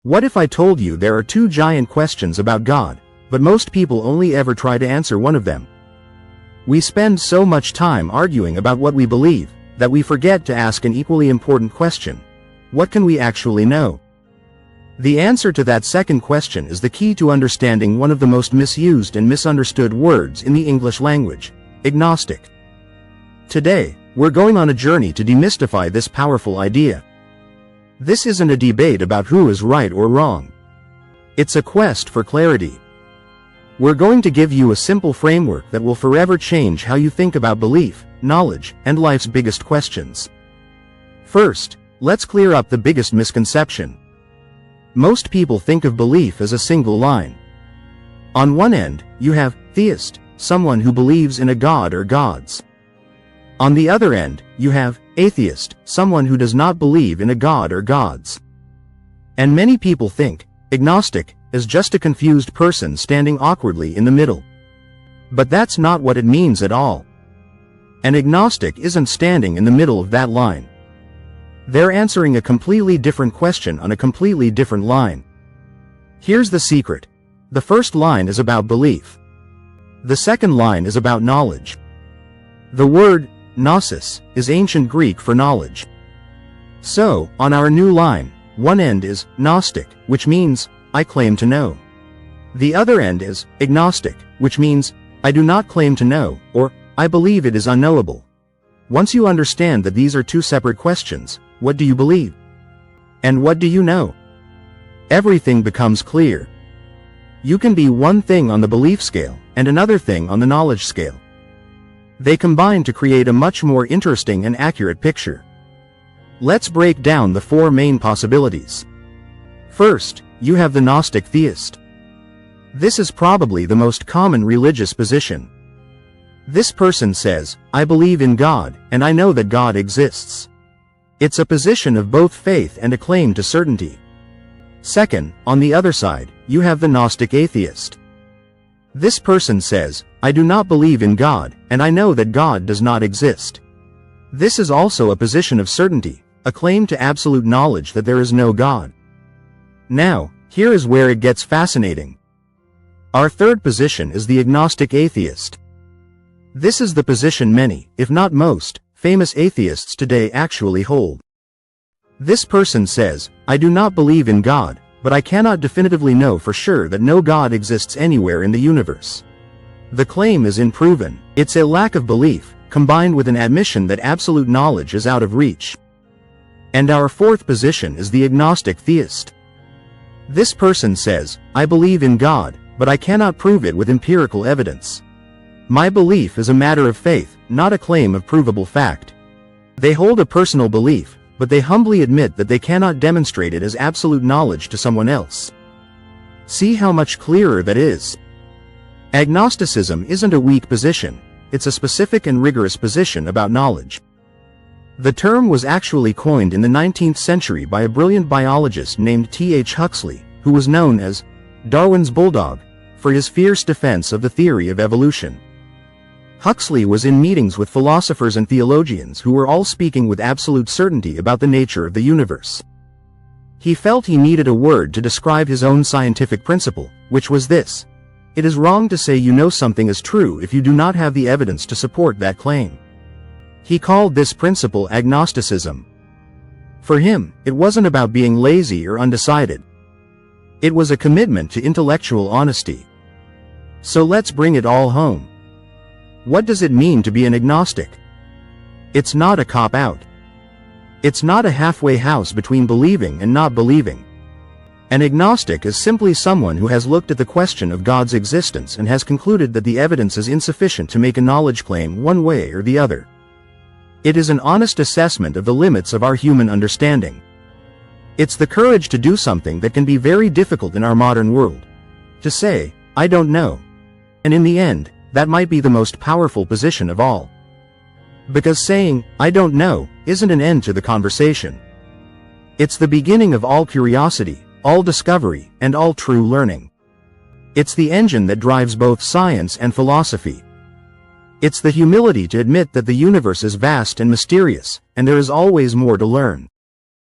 What if I told you there are two giant questions about God, but most people only ever try to answer one of them? We spend so much time arguing about what we believe, that we forget to ask an equally important question. What can we actually know? The answer to that second question is the key to understanding one of the most misused and misunderstood words in the English language: agnostic. Today, we're going on a journey to demystify this powerful idea. This isn't a debate about who is right or wrong. It's a quest for clarity. We're going to give you a simple framework that will forever change how you think about belief, knowledge, and life's biggest questions. First, let's clear up the biggest misconception. Most people think of belief as a single line. On one end, you have theist, someone who believes in a god or gods. On the other end, you have atheist, someone who does not believe in a god or gods. And many people think agnostic is just a confused person standing awkwardly in the middle. But that's not what it means at all. An agnostic isn't standing in the middle of that line. They're answering a completely different question on a completely different line. Here's the secret. The first line is about belief. The second line is about knowledge. The word gnosis is ancient Greek for knowledge. So, on our new line, one end is Gnostic, which means, I claim to know. The other end is agnostic, which means, I do not claim to know, or, I believe it is unknowable. Once you understand that these are two separate questions, what do you believe? And what do you know? Everything becomes clear. You can be one thing on the belief scale, and another thing on the knowledge scale. They combine to create a much more interesting and accurate picture. Let's break down the four main possibilities. First, you have the Gnostic theist. This is probably the most common religious position. This person says, I believe in God, and I know that God exists. It's a position of both faith and a claim to certainty. Second, on the other side, you have the Gnostic atheist. This person says, I do not believe in God, and I know that God does not exist. This is also a position of certainty, a claim to absolute knowledge that there is no God. Now, here is where it gets fascinating. Our third position is the agnostic atheist. This is the position many, if not most, famous atheists today actually hold. This person says, I do not believe in God, but I cannot definitively know for sure that no God exists anywhere in the universe. The claim is unproven. It's a lack of belief, combined with an admission that absolute knowledge is out of reach. And our fourth position is the agnostic theist. This person says, I believe in God, but I cannot prove it with empirical evidence. My belief is a matter of faith, not a claim of provable fact. They hold a personal belief, but they humbly admit that they cannot demonstrate it as absolute knowledge to someone else. See how much clearer that is. Agnosticism isn't a weak position, it's a specific and rigorous position about knowledge. The term was actually coined in the 19th century by a brilliant biologist named T.H. Huxley, who was known as Darwin's bulldog, for his fierce defense of the theory of evolution. Huxley was in meetings with philosophers and theologians who were all speaking with absolute certainty about the nature of the universe. He felt he needed a word to describe his own scientific principle, which was this: it is wrong to say you know something is true if you do not have the evidence to support that claim. He called this principle agnosticism. For him, it wasn't about being lazy or undecided. It was a commitment to intellectual honesty. So let's bring it all home. What does it mean to be an agnostic? It's not a cop-out. It's not a halfway house between believing and not believing. An agnostic is simply someone who has looked at the question of God's existence and has concluded that the evidence is insufficient to make a knowledge claim one way or the other. It is an honest assessment of the limits of our human understanding. It's the courage to do something that can be very difficult in our modern world. To say, I don't know. And in the end, that might be the most powerful position of all. Because saying, I don't know, isn't an end to the conversation. It's the beginning of all curiosity, all discovery, and all true learning. It's the engine that drives both science and philosophy. It's the humility to admit that the universe is vast and mysterious, and there is always more to learn.